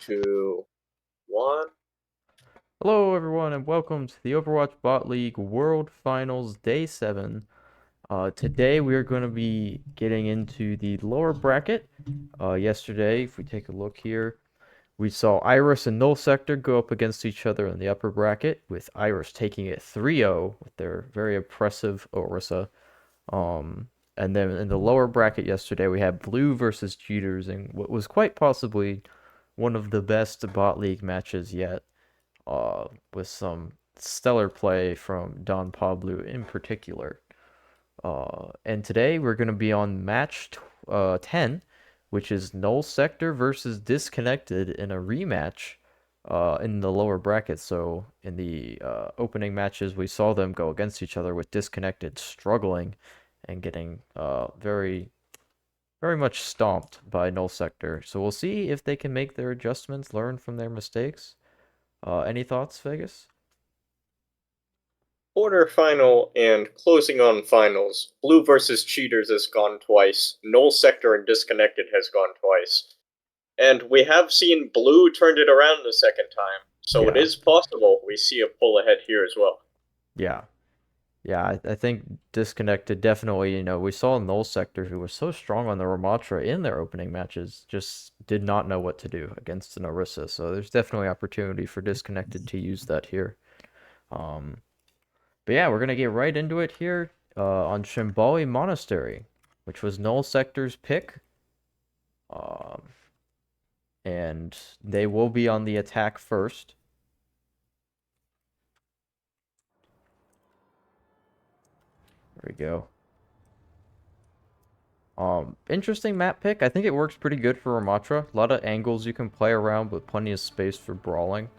2, 1. Hello everyone and welcome to the Overwatch Bot League World Finals Day 7. Today we are going to be getting into the lower bracket. Yesterday, if we take a look here, we saw Iris and Null Sector go up against each other in the upper bracket, with Iris taking it 3-0 with their very impressive Orisa. And then in the lower bracket yesterday, we had Blue versus Cheaters in what was quite possibly one of the best Bot League matches yet. With some stellar play from Don Pablo in particular. And today we're going to be on match 10, which is Null Sector versus Disconnected in a rematch in the lower bracket. So in the opening matches, we saw them go against each other with Disconnected struggling and getting very much stomped by Null Sector. So we'll see if they can make their adjustments, learn from their mistakes. Any thoughts, Vegas? Quarterfinal and closing on finals. Blue versus Cheaters has gone twice. Null Sector and Disconnected has gone twice. And we have seen Blue turned it around the second time. So it Yeah. is possible we see a pull ahead here as well. Yeah. Yeah, I think Disconnected definitely, we saw Null Sector, who was so strong on the Ramatra in their opening matches, just did not know what to do against an Orisa. So there's definitely opportunity for Disconnected to use that here. But yeah, we're going to get right into it here on Shambali Monastery, which was Null Sector's pick. And they will be on the attack first. There we go. Interesting map pick. I think it works pretty good for Ramatra. A lot of angles you can play around with plenty of space for brawling.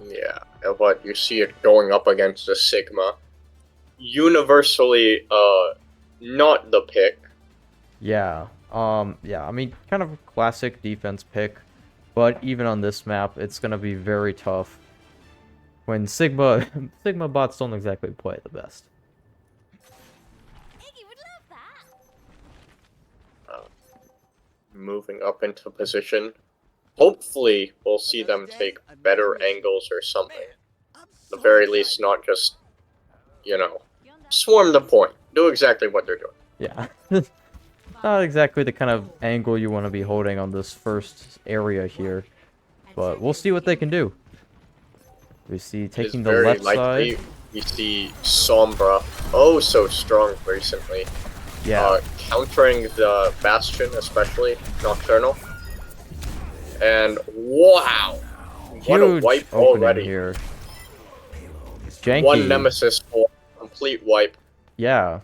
Yeah, but you see it going up against a Sigma. Universally, not the pick. Yeah. Yeah, I mean, kind of a classic defense pick, but even on this map, it's gonna be very tough when Sigma Sigma bots don't exactly play the best. Moving up into position. Hopefully, we'll see them take better angles or something. At the very least, not just, swarm the point. Do exactly what they're doing. Yeah. Not exactly the kind of angle you want to be holding on this first area here, but we'll see what they can do. We see taking the left side. We see Sombra, oh so strong recently. Yeah. Countering the Bastion, especially Nocturnal. And wow! What a wipe already. Here. Janky. One Nemesis for complete wipe. Yeah.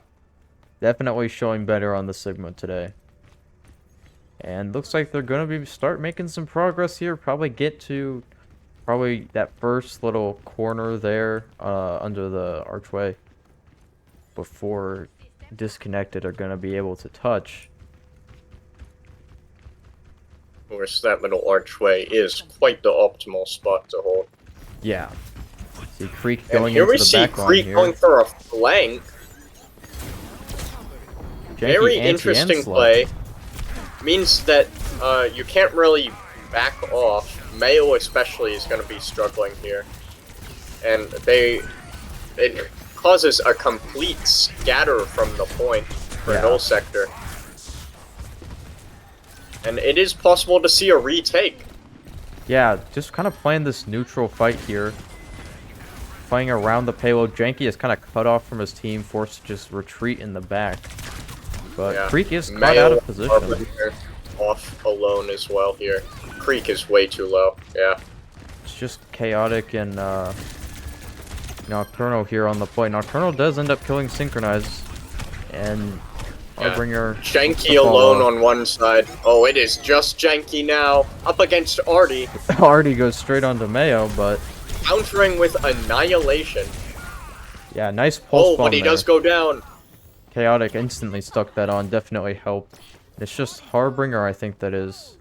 Definitely showing better on the Sigma today. And looks like they're going to start making some progress here. Probably get to that first little corner there under the archway before Disconnected are going to be able to touch. Of course, that little archway is quite the optimal spot to hold. Yeah. See Creek going into the back line here. Creek going for a flank. Very interesting play. Means that you can't really back off. Mayo especially is going to be struggling here. And it causes a complete scatter from the point for Null Sector. And it is possible to see a retake. Yeah, just kind of playing this neutral fight here. Playing around the payload. Janky is kind of cut off from his team, forced to just retreat in the back. But yeah. Creek is caught out of position. Off alone as well here. Creek is way too low. Yeah. It's just chaotic and Nocturnal here on the play. Nocturnal does end up killing Synchronize. And Harbinger. Janky alone on one side. Oh, it is just Janky now. Up against Artie. Artie goes straight onto Mayo, but countering with Annihilation. Yeah, nice pulse bomb but he does go down. Chaotic instantly stuck that on, definitely helped. It's just Harbinger, I think that is.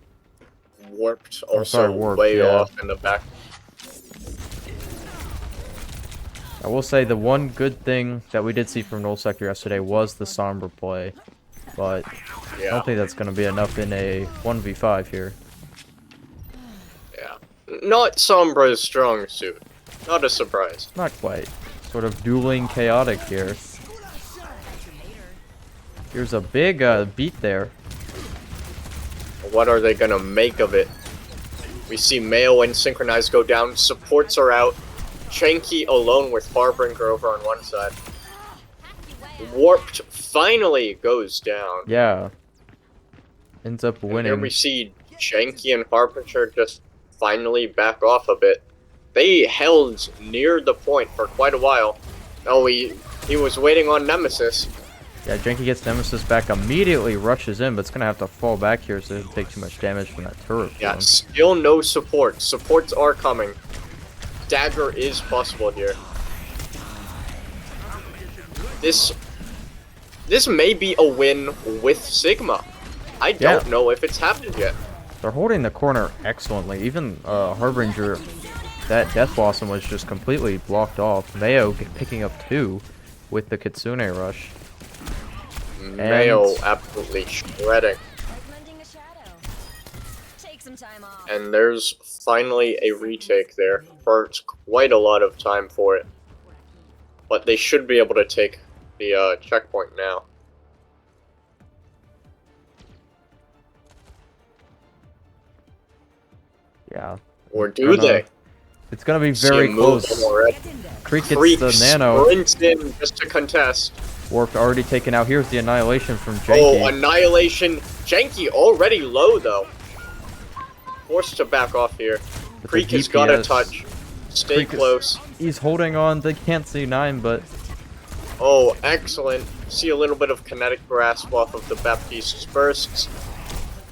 Warped, also warped, way off in the back. I will say the one good thing that we did see from Null Sector yesterday was the Sombra play. But I don't think that's gonna be enough in a 1v5 here. Yeah. Not Sombra's strong suit. Not a surprise. Not quite. Sort of dueling chaotic here. Here's a big beat there. What are they gonna make of it? We see Mayo and Synchronize go down. Supports are out. Janky alone with Harbinger over on one side. Warped finally goes down. Yeah. Ends up winning. And here we see Janky and Harbinger just finally back off a bit. They held near the point for quite a while. Oh, he was waiting on Nemesis. Yeah, Janky gets Nemesis back, immediately rushes in, but it's gonna have to fall back here so it doesn't take too much damage from that turret. Yeah, still no support. Supports are coming. Dagger is possible here. This may be a win with Sigma. I don't know if it's happened yet. They're holding the corner excellently. Even Harbinger, that Death Blossom was just completely blocked off. Mayo picking up 2 with the Kitsune Rush. Mayo absolutely shredding. And there's finally a retake there. Burnt quite a lot of time for it. But they should be able to take the checkpoint now. Yeah. Or do they? It's gonna be very close. Creek gets the nano. Sprints in just to contest. Warped already taken out. Here's the Annihilation from Janky. Oh, Annihilation. Janky already low, though. Forced to back off here. Creek has got a touch. Stay close. He's holding on. They can't see 9, but... Oh, excellent. See a little bit of kinetic grasp off of the Baptiste's bursts.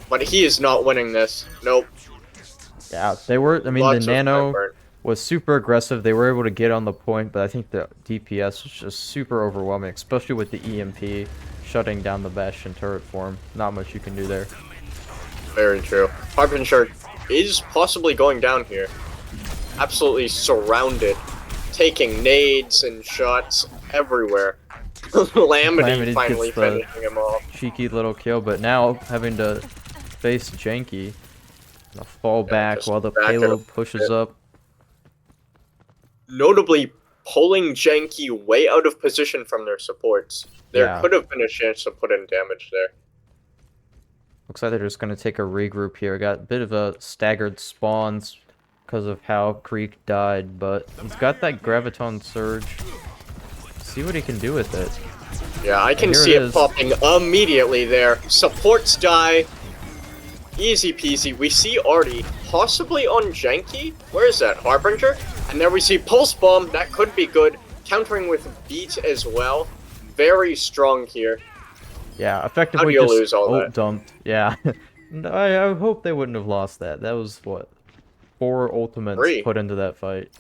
But he is not winning this. Nope. Yeah, they were... I mean, Lots the nano was super aggressive. They were able to get on the point, but I think the DPS was just super overwhelming, especially with the EMP shutting down the Bastion turret form. Not much you can do there. Very true. Harbinger is possibly going down here. Absolutely surrounded. Taking nades and shots everywhere. Calamity finally finishing him off. Cheeky little kill, but now having to face Janky. Gonna fall back while the payload pushes up. Notably pulling Janky way out of position from their supports. There could have been a chance to put in damage there. Looks like they're just going to take a regroup here. Got a bit of a staggered spawns because of how Creek died, but he's got that Graviton Surge. See what he can do with it. Yeah, I can see it popping immediately there. Supports die. Easy peasy. We see Artie possibly on Janky. Where is that? Harbinger? And there we see Pulse Bomb. That could be good. Countering with Beat as well. Very strong here. Yeah, effectively How do you just lose all that? Dumped. Yeah. I hope they wouldn't have lost that. That was, what, 4 ultimates put into that fight.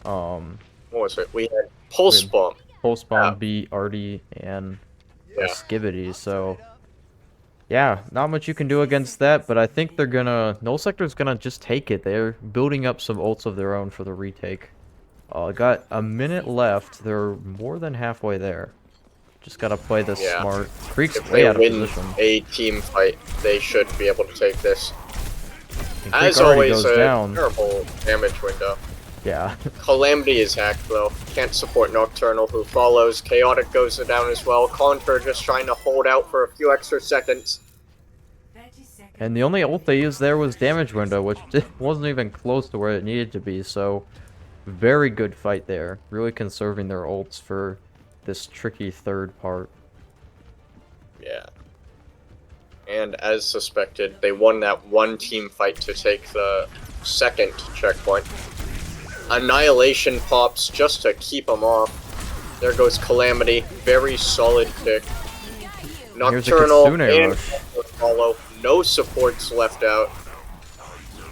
What was it? We had Pulse Bomb. Pulse Bomb beat Artie and Skibidi, so... Yeah, not much you can do against that, but I think they're gonna... Null Sector's gonna just take it. They're building up some ults of their own for the retake. Got a minute left. They're more than halfway there. Just gotta play this smart. Creek's way out of position. If they win a team fight, they should be able to take this. As always, a terrible damage window. Yeah. Calamity is hacked, though. Can't support Nocturnal, who follows. Chaotic goes down as well. Contour just trying to hold out for a few extra seconds. And the only ult they used there was damage window, which wasn't even close to where it needed to be, so... Very good fight there. Really conserving their ults for this tricky third part. Yeah. And as suspected, they won that one team fight to take the second checkpoint. Annihilation pops just to keep them off. There goes Calamity. Very solid pick. Nocturnal and follow. No supports left out.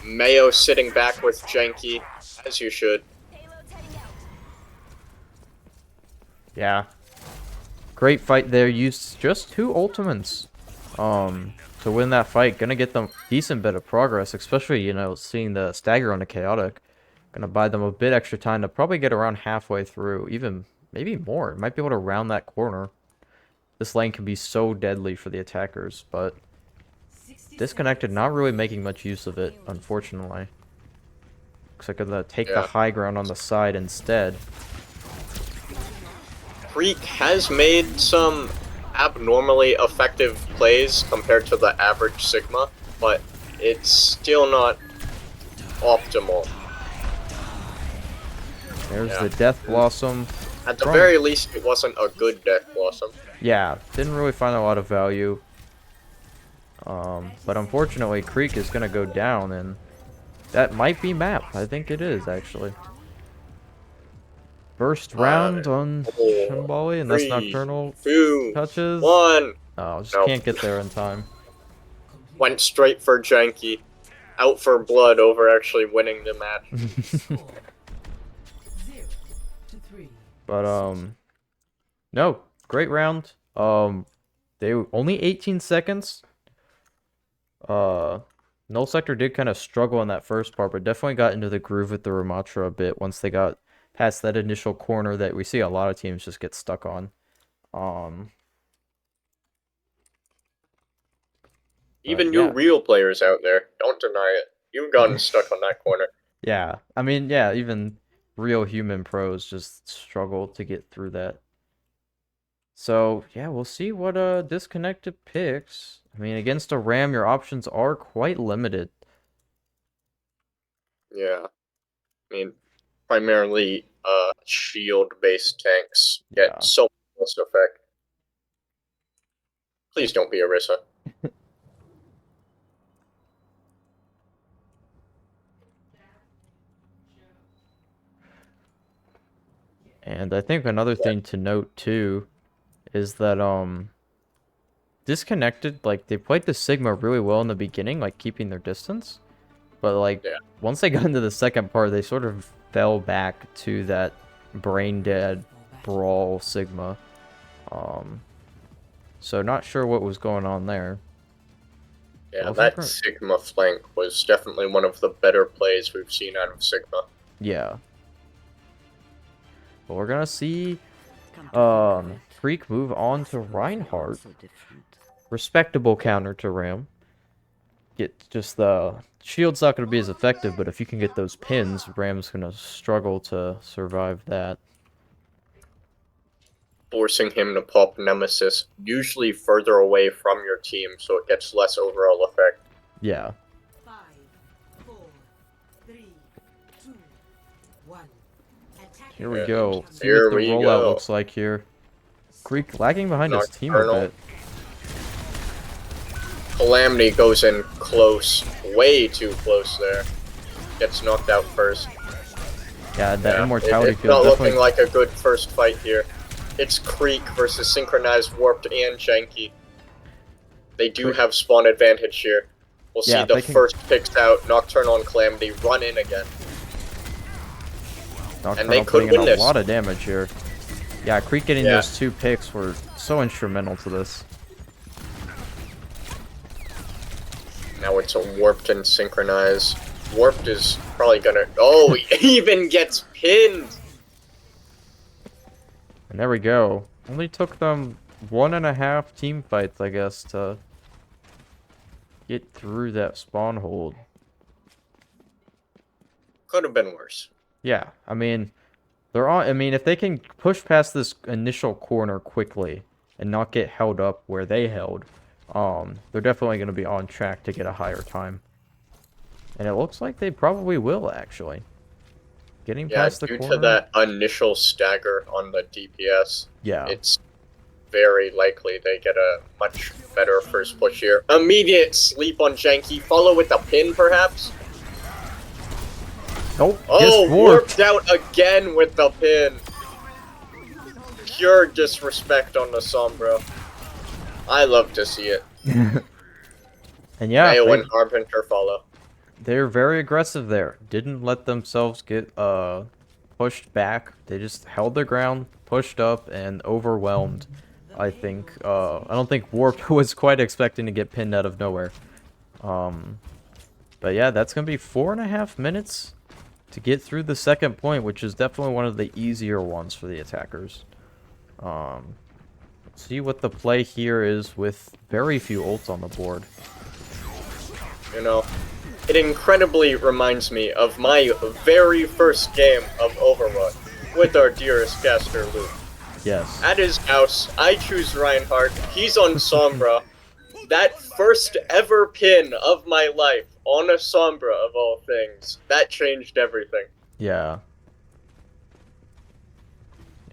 Mayo sitting back with Janky, as you should. Yeah. Great fight there. Used just 2 ultimates to win that fight. Gonna get them decent bit of progress, especially, you know, seeing the stagger on the Chaotic. Gonna buy them a bit extra time to probably get around halfway through, even maybe more. Might be able to round that corner. this lane can be so deadly for the attackers, but Disconnected not really making much use of it, unfortunately. Looks like they're gonna take the high ground on the side instead. Creek has made some abnormally effective plays compared to the average Sigma, but it's still not optimal. There's the Death Blossom. At the very least, it wasn't a good Death Blossom. Yeah, didn't really find a lot of value. But unfortunately, Creek is going to go down, and that might be map. I think it is, actually. First round on Shunbali, and that's Nocturnal touches. 1. Oh, just can't get there in time. Went straight for Janky. Out for blood over actually winning the match. But, no, great round. They only 18 seconds. Null Sector did kind of struggle in that first part, but definitely got into the groove with the Ramattra a bit once they got past that initial corner that we see a lot of teams just get stuck on. Even you real players out there, don't deny it. You've gotten stuck on that corner. Yeah, I mean, yeah, even real human pros just struggle to get through that. So, yeah, we'll see what Disconnected picks. I mean, against a Ram, your options are quite limited. Yeah. I mean, primarily shield-based tanks get so much effect. Please don't be Orisa. And I think another thing to note, too, is that, Disconnected, like, they played the Sigma really well in the beginning, like, keeping their distance. But, like, once they got into the second part, they sort of fell back to that brain-dead brawl Sigma. So not sure what was going on there. Yeah, that Sigma flank was definitely one of the better plays we've seen out of Sigma. Yeah. But we're gonna see Freak move on to Reinhardt. Respectable counter to Ram. Get just the shield's not gonna be as effective, but if you can get those pins, Ram's gonna struggle to survive that. Forcing him to pop Nemesis, usually further away from your team, so it gets less overall effect. Yeah. 5, 4, 3, 2, 1. Here we go. See Here what the rollout looks like here. Creek lagging behind his team a bit. Calamity goes in close, way too close there. Gets knocked out first. Yeah, that immortality it's field not looking like a good first fight here. It's Creek versus Synchronized, Warped, and Janky. They do have spawn advantage here. We'll see the first picks out. Nocturnal and Calamity run in again. Nocturnal and they could win this. A lot of damage here. Yeah, Creek getting those 2 picks were so instrumental to this. Now it's a Warped and Synchronized. Warped is probably gonna... Oh, he even gets pinned! And there we go. Only took them 1.5 team fights, I guess, to get through that spawn hold. Could have been worse. Yeah, I mean, they're on. I mean, if they can push past this initial corner quickly and not get held up where they held, they're definitely going to be on track to get a higher time. And it looks like they probably will, actually. Getting past the corner. Due to that initial stagger on the DPS, yeah, it's very likely they get a much better first push here. Immediate sleep on Janky, follow with a pin, perhaps? Nope. Oh, warped out again with the pin. Pure disrespect on the Sombra. I love to see it. And yeah, Mayo and Harbinger follow. They're very aggressive there. Didn't let themselves get pushed back. They just held their ground, pushed up, and overwhelmed. I think. I don't think Warped was quite expecting to get pinned out of nowhere. But yeah, that's gonna be 4.5 minutes to get through the second point, which is definitely one of the easier ones for the attackers. Let's see what the play here is with very few ults on the board. You know, it incredibly reminds me of my very first game of Overwatch with our dearest caster Luke. Yes. At his house, I choose Reinhardt, he's on Sombra. That first ever pin of my life on a Sombra of all things, that changed everything. Yeah.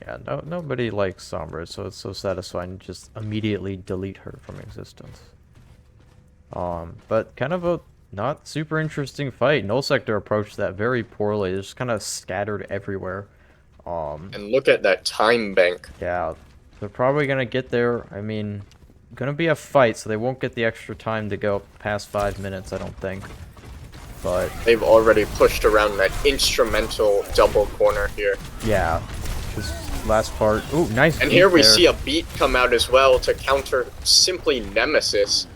Yeah, nobody likes Sombra, so it's so satisfying to just immediately delete her from existence. But kind of a not super interesting fight. Null Sector approached that very poorly. It's just kind of scattered everywhere. And look at that time bank. Yeah, they're probably gonna get there. I mean, gonna be a fight, so they won't get the extra time to go past 5 minutes, I don't think. But They've already pushed around that instrumental double corner here. yeah, this last part. Ooh, nice. And beat here we there. see a beat come out as well to counter simply Nemesis.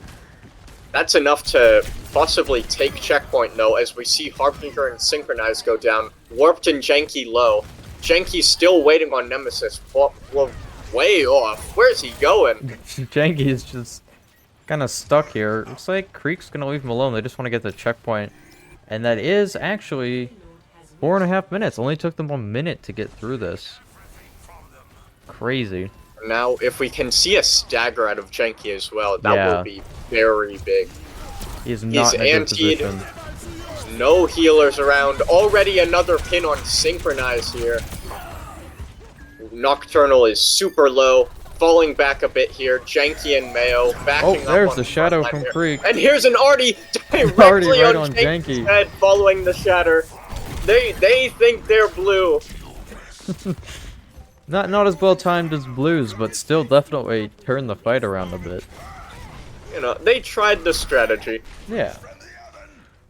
That's enough to possibly take checkpoint though, as we see Harbinger and Synchronize go down. Warped and Janky low. Janky's still waiting on Nemesis. Well, way off. Where's he going? Janky is just kind of stuck here. Looks like Creek's gonna leave him alone. They just want to get the checkpoint. And that is actually 4.5 minutes. Only took them 1 minute to get through this. Crazy. Now, if we can see a stagger out of Janky as well, that Yeah. will be very big. He's not in a good antied. position. No healers around. Already another pin on Synchronize here. Nocturnal is super low. Falling back a bit here. Janky and Mayo backing up. Oh, there's on the shadow front from line here. Creek. And here's an Artie directly right on on Janky's Janky. head following the shatter. They think they're blue. Not as well timed as Blues, but still definitely turned the fight around a bit. You know, they tried the strategy. Yeah.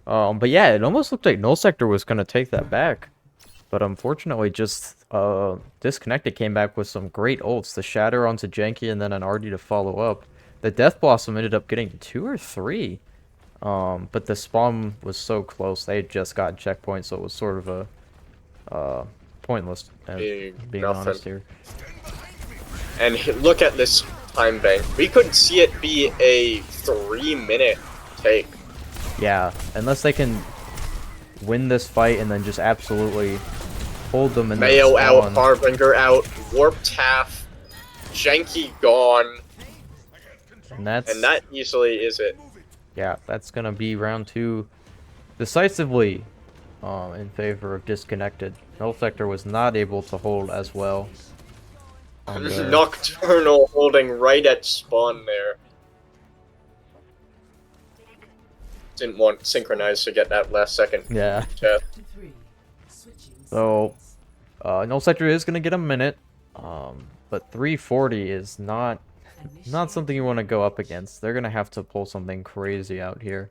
But yeah, it almost looked like Null Sector was gonna take that back. But unfortunately, just Disconnected came back with some great ults. The Shatter onto Janky and then an RD to follow up. The Death Blossom ended up getting 2 or 3. But the spawn was so close. They had just got checkpoint, so it was sort of a pointless, being Nothing. honest here. And look at this time bank. We could see it be a 3-minute take. Yeah, unless they can win this fight and then just absolutely hold them in the Mayo out, spawn. Harbinger out, Warped half, Janky gone, And that easily is it. yeah, that's gonna be round 2 decisively in favor of Disconnected. Null Sector was not able to hold as well. on the- Nocturnal holding right at spawn there. Didn't want Synchronize to get that last second. Yeah. Death. So, Null Sector is gonna get a minute, but 340 is not something you want to go up against. They're gonna have to pull something crazy out here.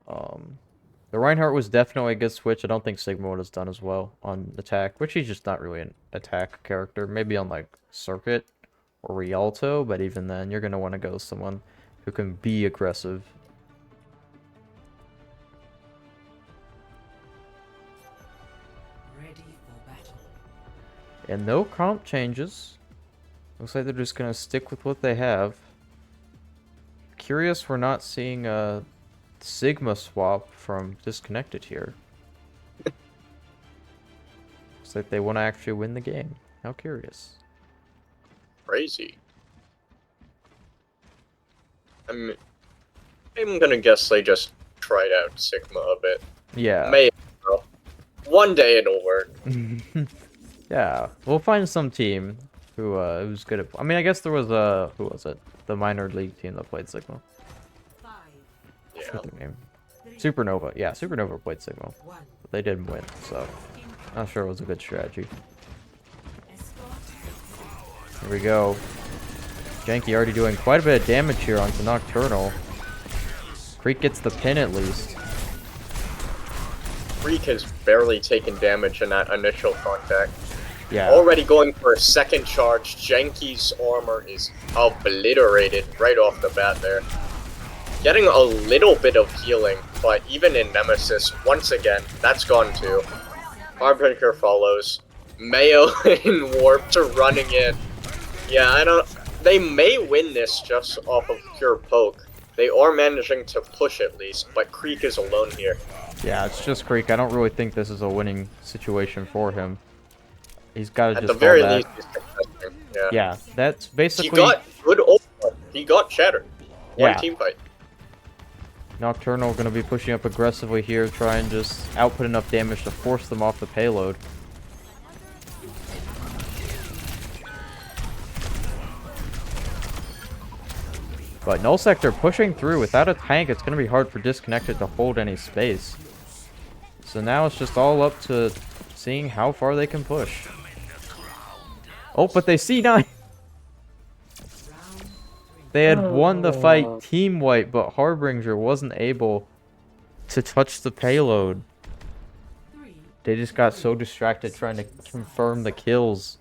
The Reinhardt was definitely a good switch. I don't think Sigma would have done as well on attack, which he's just not really an attack character. Maybe on like Circuit or Rialto, but even then, you're gonna want to go with someone who can be aggressive. Ready for battle. And no comp changes. Looks like they're just gonna stick with what they have. Curious we're not seeing a Sigma swap from Disconnected here. Looks like they want to actually win the game. How curious. Crazy. I'm gonna guess they just tried out Sigma a bit. Yeah. Maybe. One day it'll work. Yeah. We'll find some team who's good at. I mean, I guess there was who was it? The minor league team that played Sigma. 5, Yeah. What's their name? Supernova. Yeah, Supernova played Sigma. 1. But they didn't win, so not sure it was a good strategy. Here we go. Janky already doing quite a bit of damage here onto Nocturnal. Creek gets the pin at least. Freak has barely taken damage in that initial contact. Yeah. Already going for a second charge. Janky's armor is obliterated right off the bat there. Getting a little bit of healing, but even in Nemesis, once again, that's gone too. Harbinger follows. Mayo in Warp to running in. Yeah, they may win this just off of pure poke. They are managing to push at least, but Creek is alone here. Yeah, it's just Creek. I don't really think this is a winning situation for him. He's got to At just the very fall back. least, he's contesting. Yeah. Yeah, that's basically... He got good ult. He got shattered. One Yeah. team fight. Nocturnal going to be pushing up aggressively here, try and just output enough damage to force them off the payload. But Null Sector pushing through. Without a tank, it's going to be hard for Disconnected to hold any space. So now it's just all up to seeing how far they can push. Oh, but they C9! They had won the fight team wipe, but Harbinger wasn't able to touch the payload. They just got so distracted trying to confirm the kills.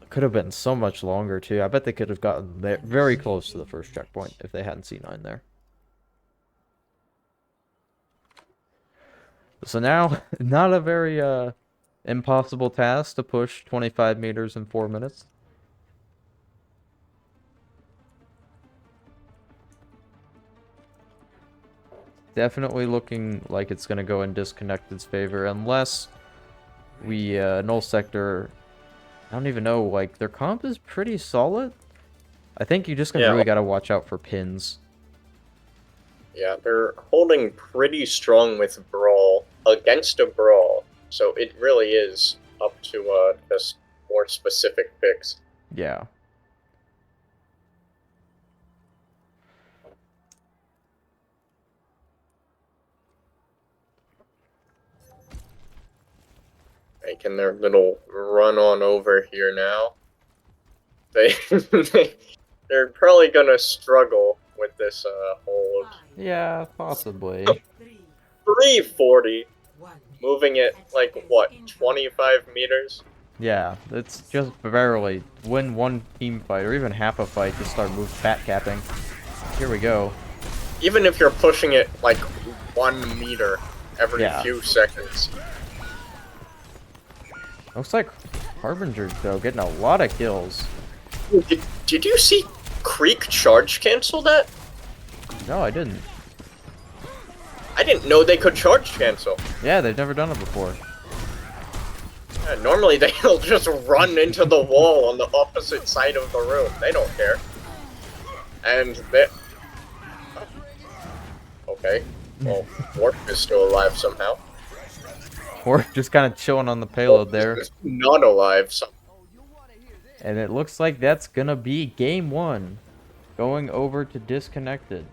Could have been so much longer too. I bet they could have gotten there very close to the first checkpoint if they hadn't C9 there. So now, not a very impossible task to push 25 meters in 4 minutes. Definitely looking like it's going to go in Disconnected's favor, unless we, Null Sector, I don't even know, like, their comp is pretty solid. I think you just really got to watch out for pins. Yeah, they're holding pretty strong with Brawl against a Brawl, so it really is up to just more specific picks. Yeah. Making their little run on over here now. They're probably gonna struggle with this hold. Yeah, possibly. 340, moving it like what, 25 meters? Yeah, it's just barely win one team fight or even half a fight to start fat capping. Here we go. Even if you're pushing it like 1 meter every few seconds. Looks like Harbinger, though, getting a lot of kills. Did you see Creek charge cancel that? No, I didn't. I didn't know they could charge cancel. Yeah, they've never done it before. Yeah, normally they'll just run into the wall on the opposite side of the room. They don't care. And they... Okay. Well, Warp is still alive somehow. Or just kind of chilling on the payload there. Not alive somehow. And it looks like that's gonna be game 1. Going over to Disconnected.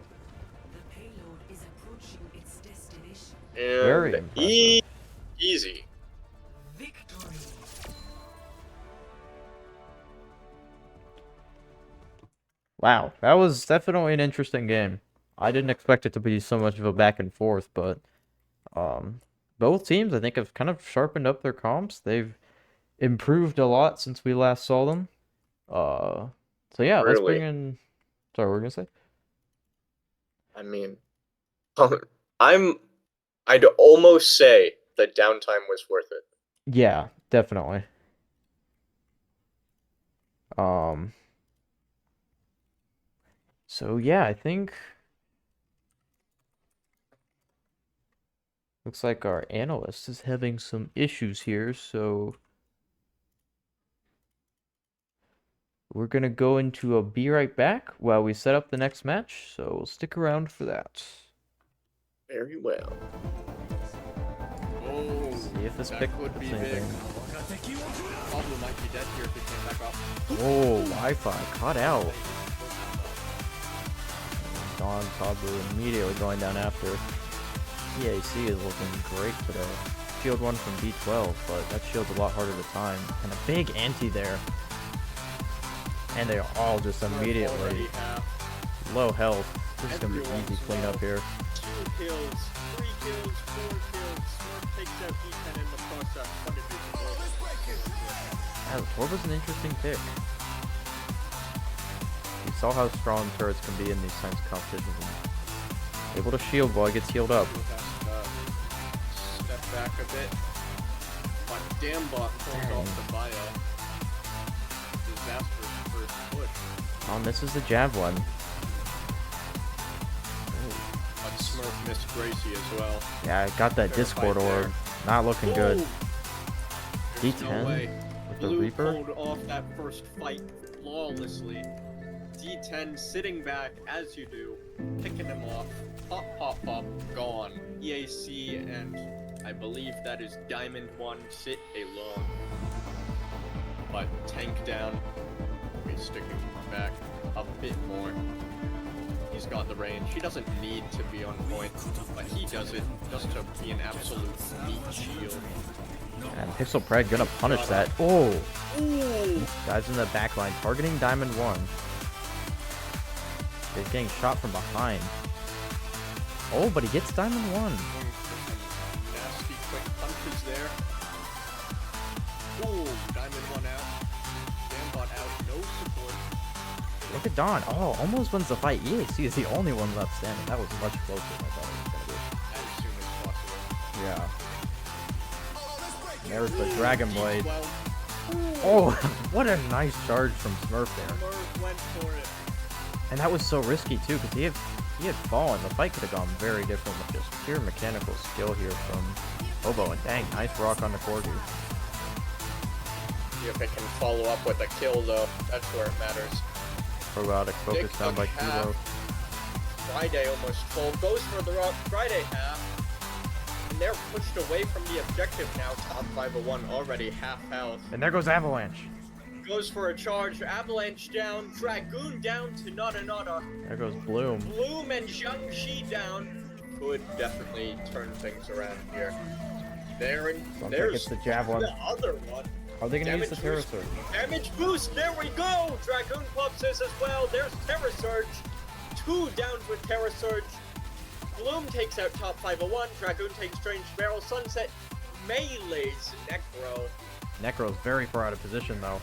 The payload is approaching its destination. And Very impressive. Easy. Victory. Wow, that was definitely an interesting game. I didn't expect it to be so much of a back and forth, but both teams, I think, have kind of sharpened up their comps. They've improved a lot since we last saw them. So yeah, let's bring in... Sorry, what were we gonna say? I mean, I'd almost say the downtime was worth it. Yeah, definitely. So yeah, I think looks like our analyst is having some issues here, so we're gonna go into a be right back while we set up the next match, so stick around for that. Very well. Oh, See if this that pick could be does big. anything. Pablo might be dead here if he came back up. Oh, Wi-Fi caught out. Dawn Pablo immediately going down after. EAC is looking great today. Shield 1 from B12, but that shield's a lot harder to time. And a big anti there. And they are all just immediately low health. This is going to be easy cleanup here. 2 kills, 3 kills, 4 kills. Smurf takes out E10 in the process. What did Yeah, Torb was an interesting pick. We saw how strong turrets can be in these kinds of competitions. Able to shield while he gets healed up. Step back a bit. But damn bot pulls off the bio. Disastrous for Oh, misses the javelin. But Smurf missed Gracie as well. Yeah, I got that Fair Discord fight there. orb. Not looking good. Ooh! There's D10 no way. with the Blue Reaper. pulled off that first fight flawlessly. D10 sitting back as you do, picking him off. Pop, pop, pop, gone. EAC and I believe that is Diamond 1 sit alone. But tank down. He's sticking back a bit more. He's got the range. He doesn't need to be on point, but he does it just to be an absolute meat shield. And Pixel Pred gonna punish that. Oh! Ooh! Guys in the back line targeting Diamond 1. He's getting shot from behind. Oh, but he gets Diamond 1. Nasty quick punches there. Ooh, Diamond 1 out. Dambot out, no support. Look at Don. Oh, almost wins the fight. EAC is the only one left standing. That was much closer than I thought it was gonna be. As soon as possible. Yeah. There's the Dragon Blade. Well, Oh, what a nice charge from Smurf there. Smurf went for it. And that was so risky too, because he had fallen. The fight could have gone very different with just pure mechanical skill here from Obo. And dang, nice rock on the Corgi. See if it can follow up with a kill, though. That's where it matters. Probiotic focus down by Kilo. Friday almost full. Goes for the rock. Friday half. And they're pushed away from the objective now. Top 501 already half health. And there goes Avalanche. Goes for a charge. Avalanche down. Dragoon down to Nada. There goes Bloom. Bloom and Jiangxi down. Could definitely turn things around here. Something There's gets the Javelin. the other one. Are they gonna use the Terra Damage Surge? Damage boost, there we go! Dragoon pops this as well. There's Terra Surge. 2 downs with Terra Surge. Bloom takes out top 501. Dragoon takes Strange Barrel. Sunset melees Necro. Necro's very far out of position though.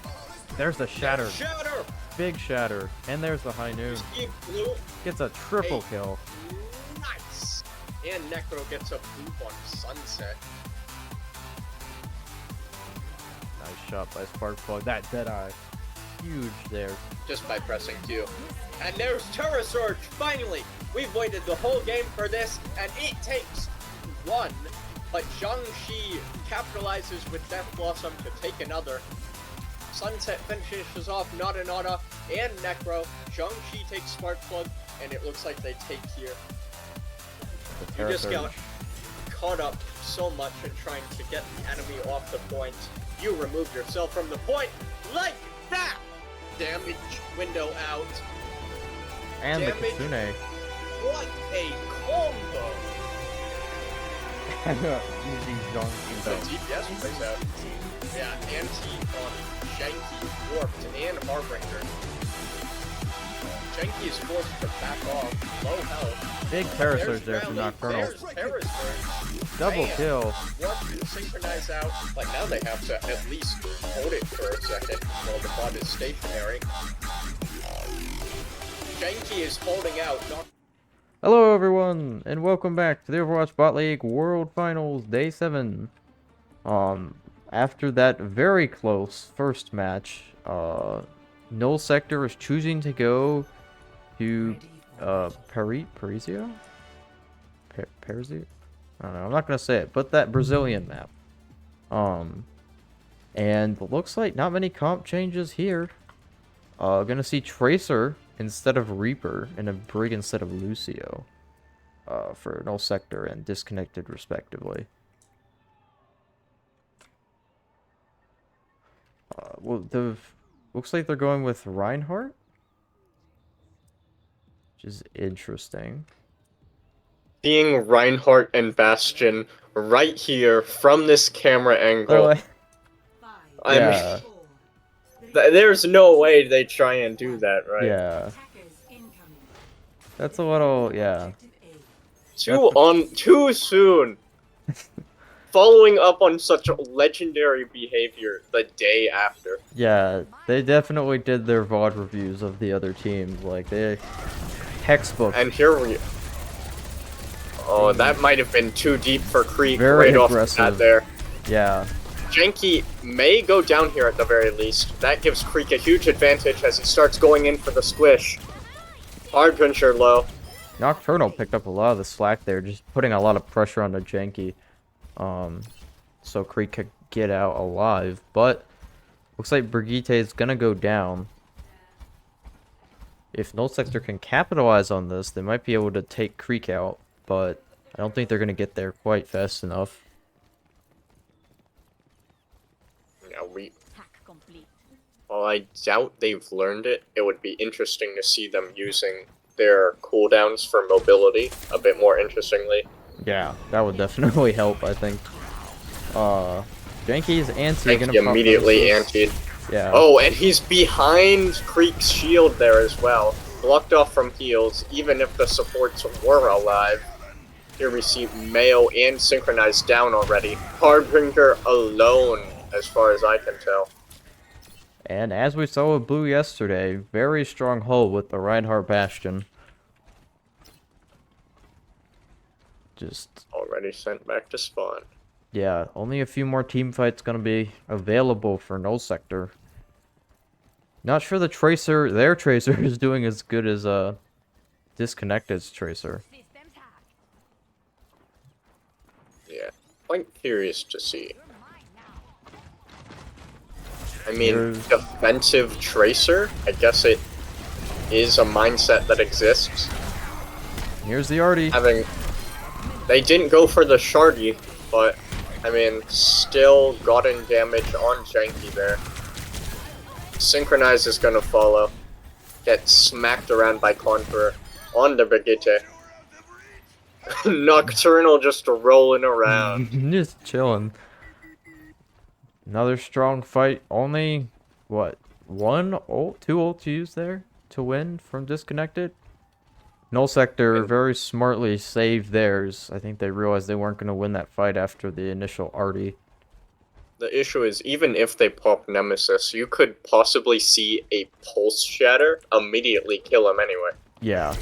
There's the Shatter. Shatter! Big Shatter. And there's the High Noon. Steve Bloom. Gets a triple Hey. kill. Nice! And Necro gets a boop on Sunset. Nice shot by Sparkplug. That Deadeye. Huge there. Just by pressing Q. And there's Terra Surge, finally! We've waited the whole game for this, and it takes 1. But Jiangxi capitalizes with Death Blossom to take another. Sunset finishes off Nada and Necro. Jiangxi takes Sparkplug, and it looks like they take here. The You Terra just Surge. got caught up so much in trying to get the enemy off the point. You removed yourself from the point like that! Damage window out. And the damage. Kitsune. What a combo! Using The Zhong DPS plays out. Yeah, anti on Janky, Warped, and Harbinger. Janky is forced to back off. Low health. Big Terra There's Surge there from Rally, Nocturnal. There's Terra Surge. Double Bam. kill. Warped synchronize out. But now they have to at least hold it for a second while the bot is stationary. Janky is holding out. Hello everyone, and welcome back to the Overwatch Bot League World Finals Day 7. After that very close first match, Null Sector is choosing to go to Parizio? Parizio? I don't know, I'm not gonna say it, but that Brazilian map. And looks like not many comp changes here. Gonna see Tracer instead of Reaper and a Brig instead of Lucio. For Null Sector and Disconnected respectively. Well, looks like they're going with Reinhardt, which is interesting. Seeing Reinhardt and Bastion right here from this camera angle, They're like, I yeah. mean, there's no way they try and do that, right? Yeah, that's a little, yeah. Too soon. Following up on such legendary behavior the day after. Yeah, they definitely did their VOD reviews of the other teams, like, they textbook. And here we... Oh, that might have been too deep for Creek Very right off the aggressive. bat there. Yeah. Genki may go down here at the very least. That gives Creek a huge advantage as he starts going in for the squish. Harbinger low. Nocturnal picked up a lot of the slack there, just putting a lot of pressure on the Genki. So Creek could get out alive, but looks like Brigitte is gonna go down. If Null Sector can capitalize on this, they might be able to take Creek out, but I don't think they're gonna get there quite fast enough. Now while I doubt they've learned it, it would be interesting to see them using their cooldowns for mobility a bit more interestingly. Yeah, that would definitely help, I think. Genki's anti gonna pop immediately Nemesis. antied. Yeah. Oh, and he's behind Creek's shield there as well. Blocked off from heals, even if the supports were alive. Here we see Mayo and Synchronized down already. Harbinger alone, as far as I can tell. And as we saw with Blue yesterday, very strong hold with the Reinhardt Bastion. Just, Already sent back to spawn. yeah, only a few more team fights gonna be available for Null Sector. Not sure the Tracer, their Tracer, is doing as good as Disconnected's Tracer. Yeah, quite curious to see. I mean, There's- defensive Tracer, I guess it is a mindset that exists. Here's the Artie. They didn't go for the Shardy, but, I mean, still gotten damage on Genki there. Synchronize is gonna follow. Get smacked around by Conqueror. On the Brigitte. Nocturnal just rolling around. Just chilling. Another strong fight. Only, what, two ult used there to win from Disconnected? Null Sector very smartly saved theirs. I think they realized they weren't going to win that fight after the initial Artie. The issue is, even if they pop Nemesis, you could possibly see a Pulse Shatter immediately kill him anyway. Yeah.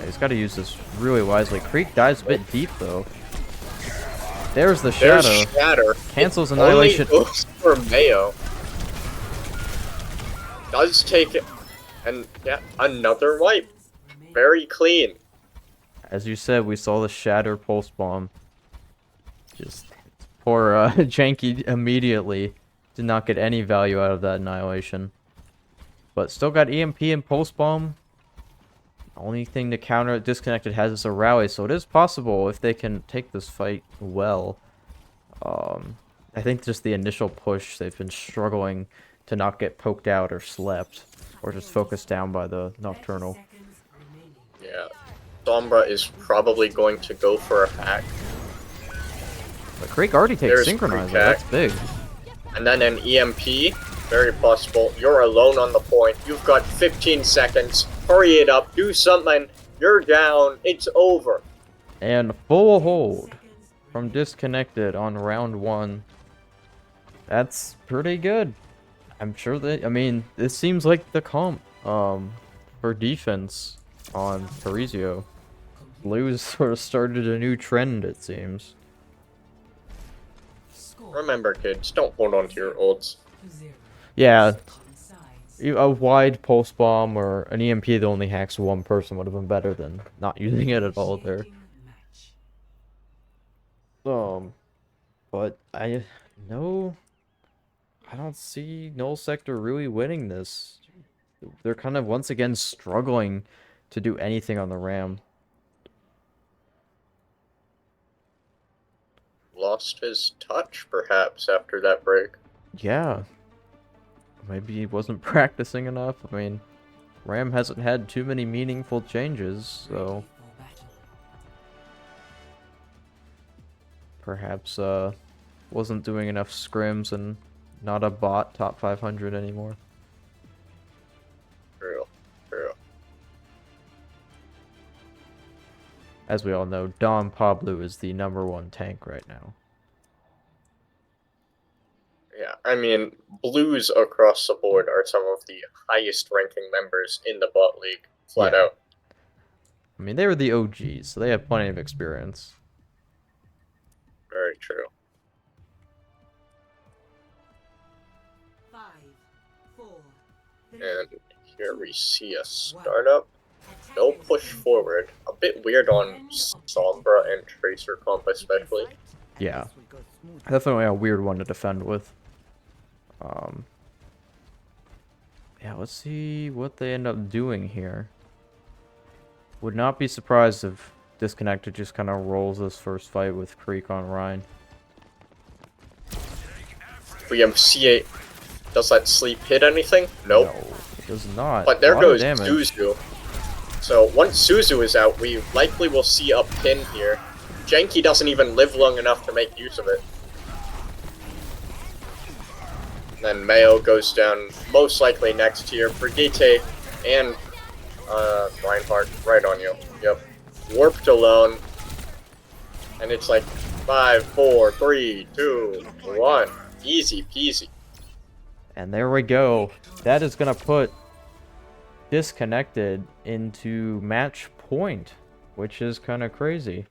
He's got to use this really wisely. Creek dives a bit deep, though. There's the Shadow. There's Shatter. Cancels It Annihilation. only goes for Mayo. Does take it. And, yeah, another wipe. Very clean. As you said, we saw the Shatter Pulse Bomb. Just poor Janky immediately did not get any value out of that Annihilation. But still got EMP and Pulse Bomb. Only thing to counter Disconnected has is a rally, so it is possible if they can take this fight well. I think just the initial push, they've been struggling to not get poked out or slept, or just focused down by the Nocturnal. Yeah. Sombra is probably going to go for a hack. But Creek already takes There's Synchronizer, Creek that's hack. big. And then an EMP. Very possible. You're alone on the point. You've got 15 seconds. Hurry it up. Do something. You're down. It's over. And full hold from Disconnected on round 1. That's pretty good. I'm sure that, I mean, this seems like the comp for defense on Parisio. Blues sort of started a new trend, it seems. Remember, kids, don't hold on to your ults. Yeah, a wide pulse bomb or an EMP that only hacks one person would have been better than not using it at all there. But I don't see Null Sector really winning this. They're kind of once again struggling to do anything on the Ram. Lost his touch, perhaps, after that break. Yeah. Maybe he wasn't practicing enough. I mean, Ram hasn't had too many meaningful changes, so perhaps wasn't doing enough scrims and not a bot top 500 anymore. True. True. As we all know, Don Pablo is the #1 tank right now. Yeah, I mean, Blues across the board are some of the highest ranking members in the bot league, flat Yeah. out. I mean, they were the OGs, so they have plenty of experience. Very true. And here we see a startup. No push forward. A bit weird on Sombra and Tracer comp especially. Yeah, definitely a weird one to defend with. Yeah, let's see what they end up doing here. Would not be surprised if Disconnected just kind of rolls this first fight with Creek on Rhine. We have C8. Does that sleep hit anything? Nope. No, it does not. But there A lot of goes damage. Suzu. So once Suzu is out, we likely will see a pin here. Janky doesn't even live long enough to make use of it. Then Mayo goes down, most likely next here. Brigitte and Reinhardt right on you. Yep. Warped alone. And it's like 5, 4, 3, 2, 1. Easy peasy. And there we go. That is going to put Disconnected into match point, which is kind of crazy.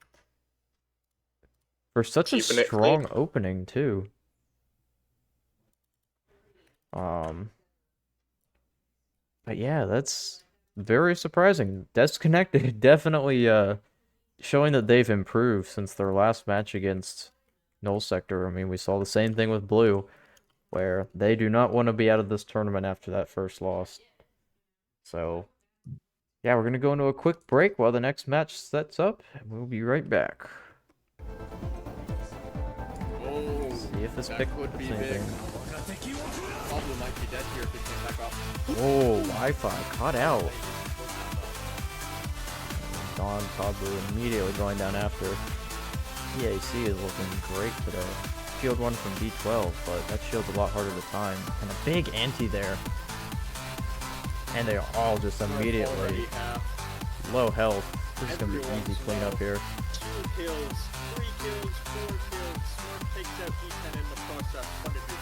For such Keeping a it strong clean. opening, too. But yeah, that's very surprising. Disconnected definitely showing that they've improved since their last match against Null Sector. I mean, we saw the same thing with Blue, where they do not want to be out of this tournament after that first loss. So, yeah, we're going to go into a quick break while the next match sets up, and we'll be right back. Oh, See if this that pick could be does big. anything. Pablo might be dead here if he came back up. Oh, Wi-Fi caught out. Don Toddler immediately going down after. EAC is looking great today. Shield one from D12, but that shield's a lot harder to time. And a big anti there. And they are all just immediately Already half. low health. This is gonna be Everyone's easy cleanup here. 2 kills, 3 kills, 4 kills. Smurf takes out E10 in the process. What did you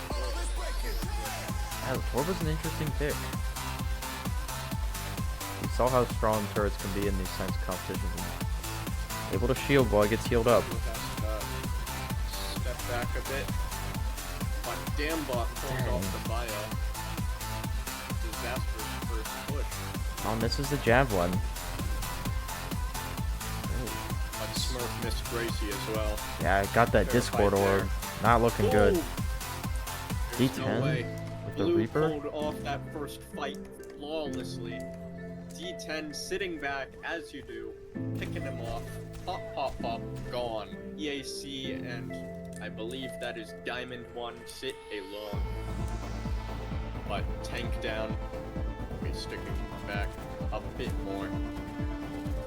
Yeah, Torba's an interesting pick. We saw how strong turrets can be in these kinds of competitions. Able to shield while he gets healed up. Step back a bit. But Dambot pulls off the bio. Disastrous first push. Oh, misses the javelin. But Smurf missed Gracie as well. Yeah, I got that Fair Discord fight there. orb. Not looking good. Ooh! There's D10 no way. with the Blue Reaper. pulled off that first fight flawlessly. D10 sitting back as you do, picking him off. Pop, pop, pop, gone. EAC and I believe that is Diamond 1 sit alone. But tank down. He's sticking back a bit more.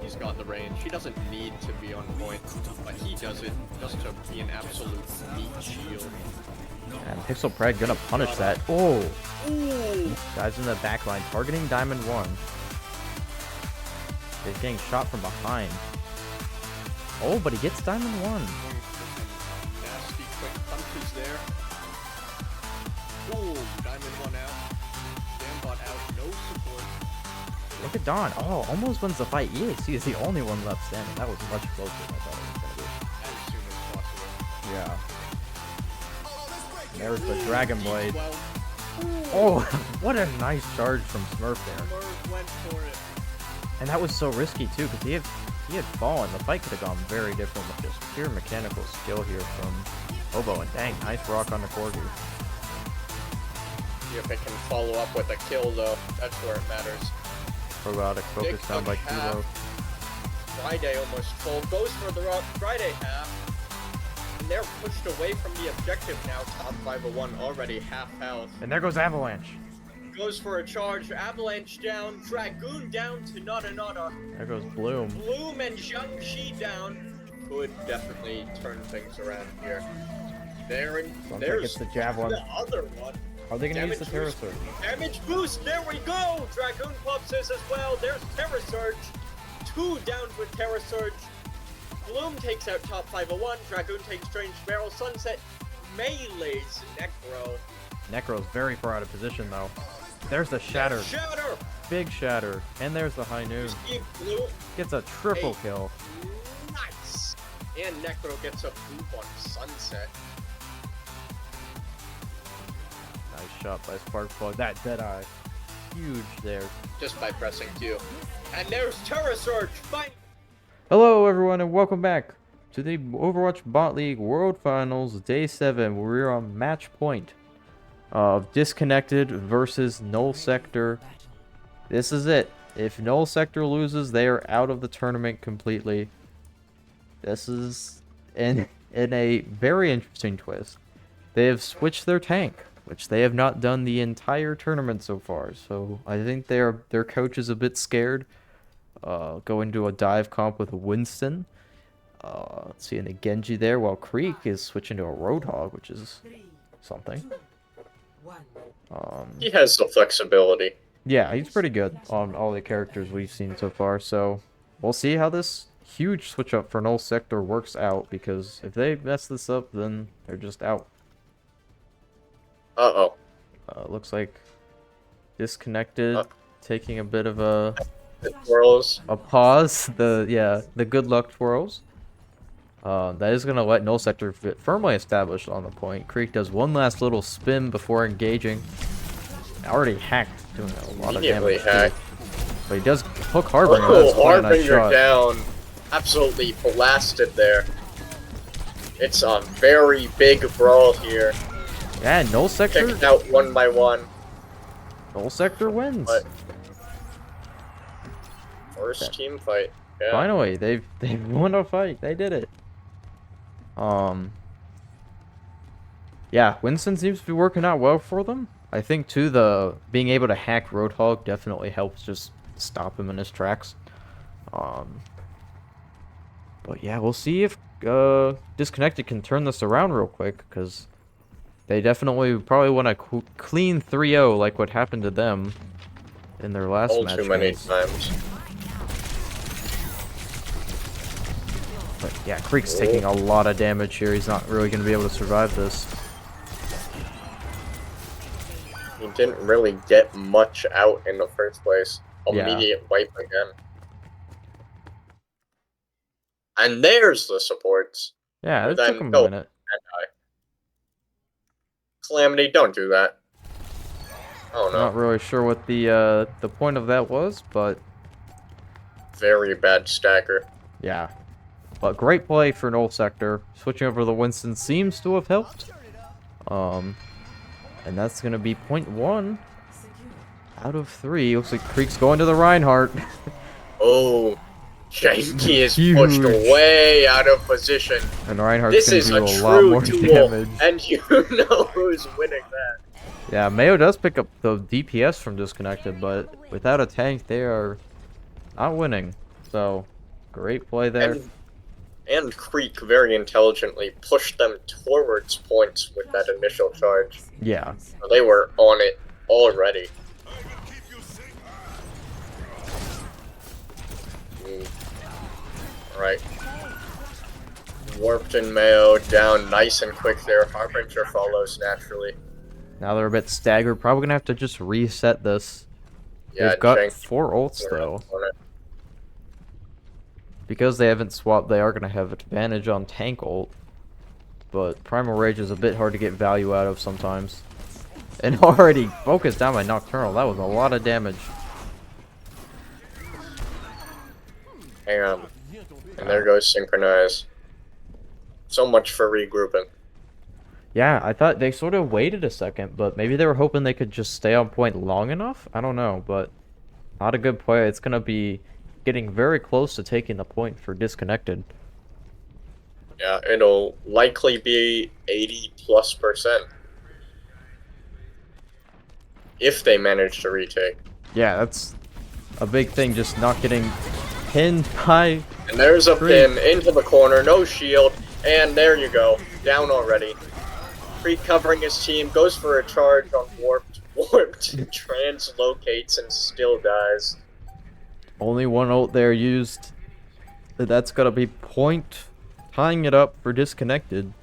He's got the range. He doesn't need to be on point, but he does it just to be an absolute meat shield. And Pixel Pride gonna punish that. Oh! Ooh! Guys in the back line targeting Diamond 1. He's getting shot from behind. Oh, but he gets Diamond 1. Nasty quick punches there. Ooh, Diamond 1 out. Dambot out, no support. Look at Don. Oh, almost wins the fight. EAC is the only one left standing. That was much closer than I thought it was gonna be. As soon as possible. Yeah. There's the Dragon Blade. Well, Oh, what a nice charge from Smurf there. Smurf went for it. And that was so risky too, because he had fallen. The fight could have gone very different with just pure mechanical skill here from Obo. And dang, nice rock on the Corgi. See if it can follow up with a kill though. That's where it matters. Probiotic focus down by Kilo. Friday almost full. Goes for the Friday half. And they're pushed away from the objective now. Top 501 already half health. And there goes Avalanche. Goes for a charge. Avalanche down. Dragoon down to Nada. There goes Bloom. Bloom and Jiangxi down. Could definitely turn things around here. Sounds like There's it's the Javelin. the other one. Are they gonna use the Terra Damage Surge? Damage boost, there we go! Dragoon pops this as well. There's Terra Surge. 2 downs with Terra Surge. Bloom takes out top 501. Dragoon takes Strange Barrel. Sunset melees Necro. Necro's very far out of position though. There's the Shatter. Shatter! Big Shatter. And there's the High Noon. Steve Bloom. Gets a triple Hey. kill. Nice! And Necro gets a boop on Sunset. Nice shot by Sparkplug. That Deadeye. huge there. just by pressing Q. And there's Terra Surge fight. Hello everyone and welcome back to the Overwatch Bot League World Finals Day 7 where we're on match point of Disconnected versus Null Sector. This is it. If Null Sector loses, they are out of the tournament completely. This is in a very interesting twist. They have switched their tank, which they have not done the entire tournament so far. So I think their coach is a bit scared. Going to a dive comp with Winston. Seeing a Genji there, while Creek is switching to a Roadhog, which is something. He has the flexibility. Yeah, he's pretty good on all the characters we've seen so far. So we'll see how this huge switch up for Null Sector works out, because if they mess this up, then they're just out. Uh-oh. Looks like Disconnected taking a bit of a Twirls. pause. The good luck twirls. That is gonna let Null Sector firmly established on the point. Creek does one last little spin before engaging. Already hacked, doing a lot of Immediately damage. hacked. But he does hook Harbinger. That's quite a nice Harbinger shot. down. Absolutely blasted there. It's a very big brawl here. Yeah, Null Sector. Kicked out one by one. Null Sector wins. But first team fight. Yeah. Finally, they've won a fight. They did it. Yeah, Winston seems to be working out well for them. I think too, the being able to hack Roadhog definitely helps just stop him in his tracks. But yeah, we'll see if Disconnected can turn this around real quick, because they definitely probably want to clean 3-0 like what happened to them in their last All match. too many times. But yeah, Creek's taking a lot of damage here. He's not really going to be able to survive this. He didn't really get much out in the first place. Yeah. Immediate wipe again. And there's the supports. Yeah, it Then took him go. a minute. Calamity, don't do that. Oh no. Not really sure what the point of that was, but Very bad stacker. yeah. But great play for Null Sector. Switching over to the Winston seems to have helped. And that's gonna be point 1 out of 3. Looks like Creek's going to the Reinhardt. Oh, Janky is Huge. pushed way out of position. And Reinhardt's This gonna is do a a lot true more duel, damage. and you know who's winning that. Yeah, Mayo does pick up the DPS from Disconnected, but without a tank, they are not winning. So, great play there. And Creek very intelligently pushed them towards points with that initial charge. Yeah. They were on it already. Alright. Warped and Mayo down nice and quick there. Harbinger follows naturally. Now they're a bit staggered. Probably gonna have to just reset this. Yeah, They've got Jank 4 ults though. on it. Because they haven't swapped, they are gonna have advantage on tank ult. But Primal Rage is a bit hard to get value out of sometimes. And already focused down by Nocturnal. That was a lot of damage. And there goes Synchronize. So much for regrouping. Yeah, I thought they sort of waited a second, but maybe they were hoping they could just stay on point long enough? I don't know, but not a good play. It's gonna be getting very close to taking the point for Disconnected. Yeah, it'll likely be 80+%. If they manage to retake. Yeah, that's a big thing, just not getting pinned by... And there's a Creek. pin into the corner, no shield, and there you go, down already. Creek covering his team, goes for a charge on Warped. Warped translocates and still dies. Only one ult there used. That's gonna be point, tying it up for Disconnected.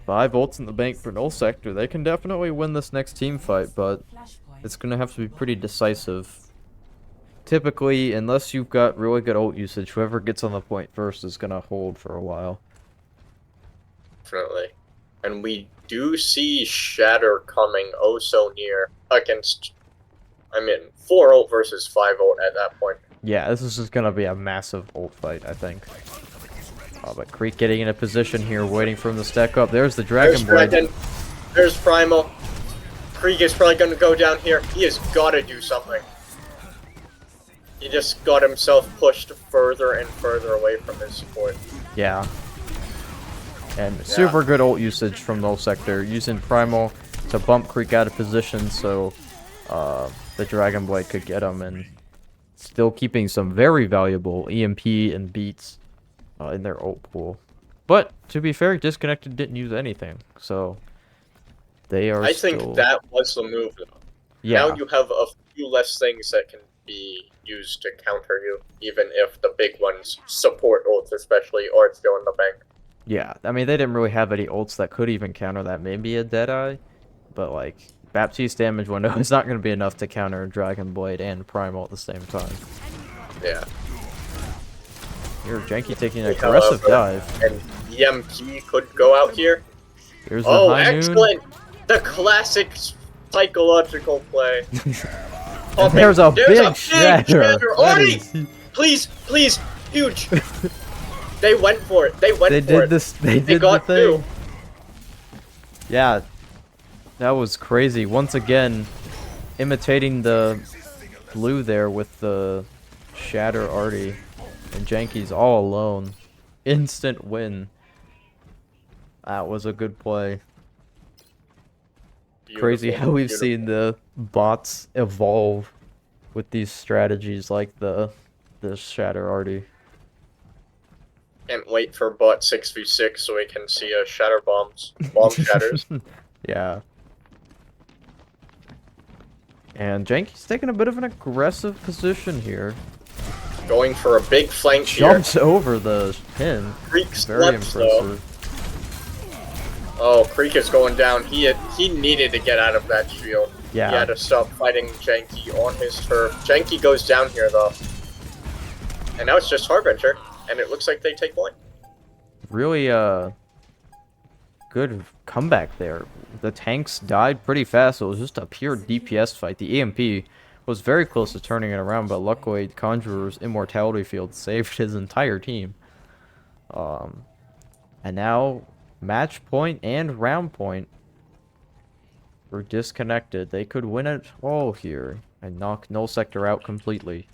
5 ults in the bank for Null Sector. They can definitely win this next team fight, but it's gonna have to be pretty decisive. Typically, unless you've got really good ult usage, whoever gets on the point first is gonna hold for a while. Definitely. And we do see Shatter coming oh so near against I mean, 4 ult versus 5 ult at that point. Yeah, this is just gonna be a massive ult fight, I think. But Creek getting in a position here, waiting for him to stack up. There's the There's Dragon Blade. Dragon. There's Primal. Krieg is probably going to go down here. He has got to do something. He just got himself pushed further and further away from his support. Yeah. And super good ult usage from Null Sector, using Primal to bump Creek out of position so the Dragon Blade could get him, and still keeping some very valuable EMP and beats in their ult pool. But, to be fair, Disconnected didn't use anything, so they are I think that was the move, though. Yeah. Now you have a few less things that can be used to counter you, even if the big ones support ults especially, or it's still in the bank. Yeah, I mean, they didn't really have any ults that could even counter that. Maybe a Deadeye, but, like, Baptiste damage window is not going to be enough to counter Dragon Blade and Primal at the same time. Yeah. Here, Janky taking an aggressive dive. And EMP could go out here. Here's the Oh, High Noon. excellent! The classic psychological play. And there's a big shatter. That Artie! is- Please, please, huge! They went for it. They went They for did it. this. They did the got thing. two. Yeah, that was crazy. Once again, imitating the blue there with the shatter Artie, and Janky's all alone. Instant win. That was a good play. Crazy Beautiful, how we've beautiful. seen the bots evolve with these strategies like the shatter Artie. Can't wait for bot 6v6 so we can see shatter bombs. Bomb shatters. Yeah. And Janky's taking a bit of an aggressive position here. Going for a big flank here. Jumps over the pin. Creek's Very left, though. impressive. Oh, Creek is going down. He needed to get out of that shield. Yeah. He had to stop fighting Janky on his turf. Janky goes down here, though. And now it's just Harbinger, and it looks like they take point. Really good comeback there. The tanks died pretty fast, so it was just a pure DPS fight. The EMP was very close to turning it around, but luckily Conjurer's Immortality Field saved his entire team. And now match point and round point were disconnected. They could win it all here and knock Null Sector out completely.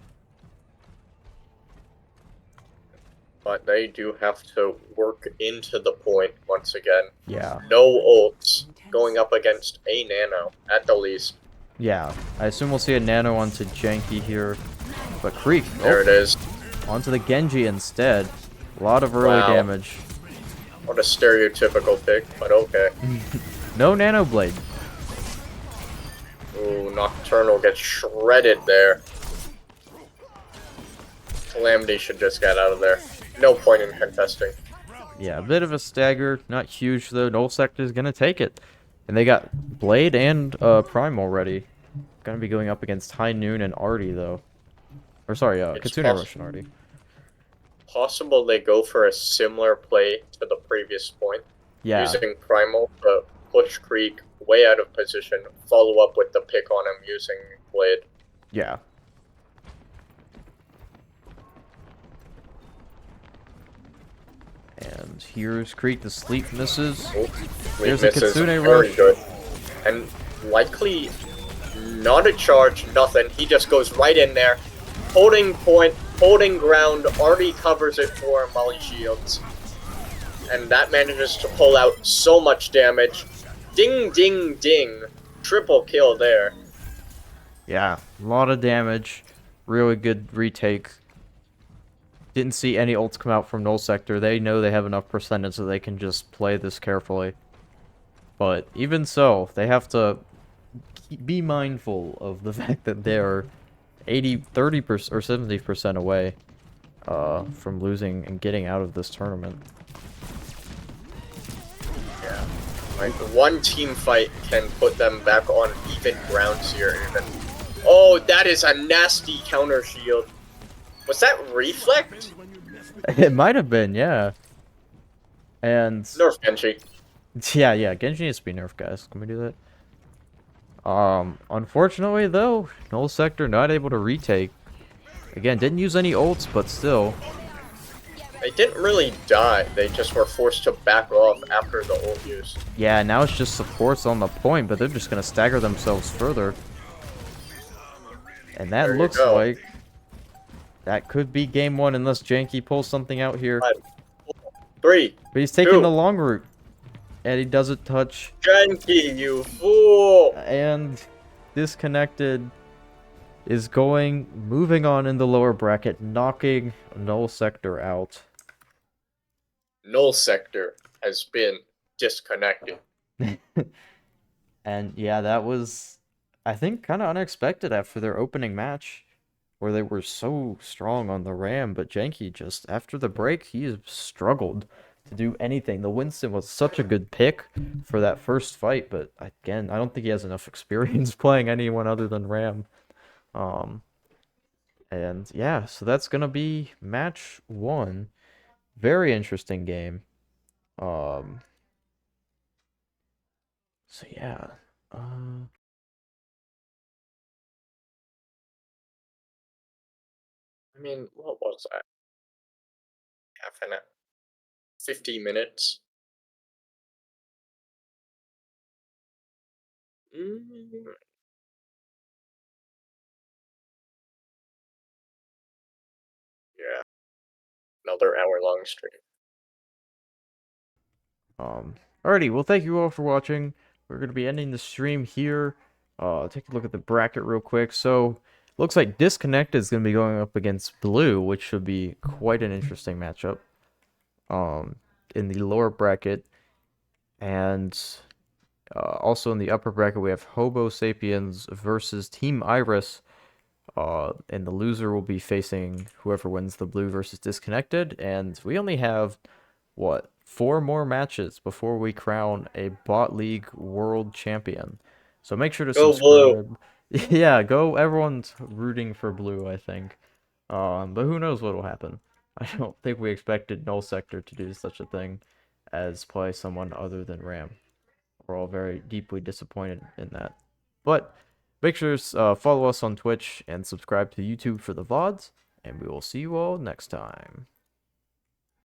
But they do have to work into the point once again. Yeah. No ults going up against a Nano, at the least. Yeah. I assume we'll see a Nano onto Janky here. But Creek, There it is. onto the Genji instead. A lot of early Wow. damage. What a stereotypical pick, but okay. No Nano Blade. Ooh, Nocturnal gets shredded there. Calamity should just get out of there. No point in contesting. Yeah, a bit of a stagger. Not huge though. Null Sector is gonna take it. And they got Blade and Prime already. Gonna be going up against High Noon and Artie though. Or sorry, It's Kitsune possible. Rush and Artie. Possible they go for a similar play to the previous point. Yeah. Using Primal to push Creek way out of position, follow up with the pick on him using Blade. Yeah. And here's Creek. The sleep misses. Oh, There's a Kitsune very Rush. good. And likely not a charge, nothing. He just goes right in there, holding point, holding ground, already covers it for him while he shields. And that manages to pull out so much damage. Ding, ding, ding. Triple kill there. Yeah, a lot of damage. Really good retake. Didn't see any ults come out from Null Sector. They know they have enough percentage so they can just play this carefully. But even so, they have to be mindful of the fact that they're 30% or 70% away from losing and getting out of this tournament. Yeah. Like, one team fight can put them back on even grounds here, even. Oh, that is a nasty counter shield. Was that Reflect? It might have been, yeah. And Nerf Genji. yeah, Genji needs to be nerfed, guys. Can we do that? Unfortunately though, Null Sector not able to retake. Again, didn't use any ults, but still. They didn't really die, they just were forced to back off after the ult use. Yeah, now it's just supports on the point, but they're just gonna stagger themselves further. And that There you looks go. like that could be game one unless Janky pulls something out here. 5, 4, 3. But he's taking 2. the long route. And he doesn't touch. Janky, you fool! And Disconnected is moving on in the lower bracket, knocking Null Sector out. Null Sector has been disconnected. And yeah, that was, I think, kind of unexpected after their opening match, where they were so strong on the Ram, but Janky just, after the break, he has struggled to do anything. The Winston was such a good pick for that first fight, but again, I don't think he has enough experience playing anyone other than Ram. And yeah, so that's gonna be match 1. Very interesting game. So yeah. I mean, what was that? Half an hour? 50 minutes? Mm. Yeah. Another hour-long stream. Alrighty, well, thank you all for watching. We're going to be ending the stream here. Take a look at the bracket real quick. So, looks like Disconnected is going to be going up against Blue, which should be quite an interesting matchup. In the lower bracket. And also in the upper bracket, we have Hobo Sapiens versus Team Iris. And the loser will be facing whoever wins the Blue versus Disconnected. And we only have, what, 4 more matches before we crown a Bot League World Champion. So make sure to Go subscribe. Blue. Yeah, go. Everyone's rooting for Blue, I think. But who knows what will happen. I don't think we expected Null Sector to do such a thing as play someone other than Ram. We're all very deeply disappointed in that. But make sure to follow us on Twitch and subscribe to YouTube for the VODs, and we will see you all next time.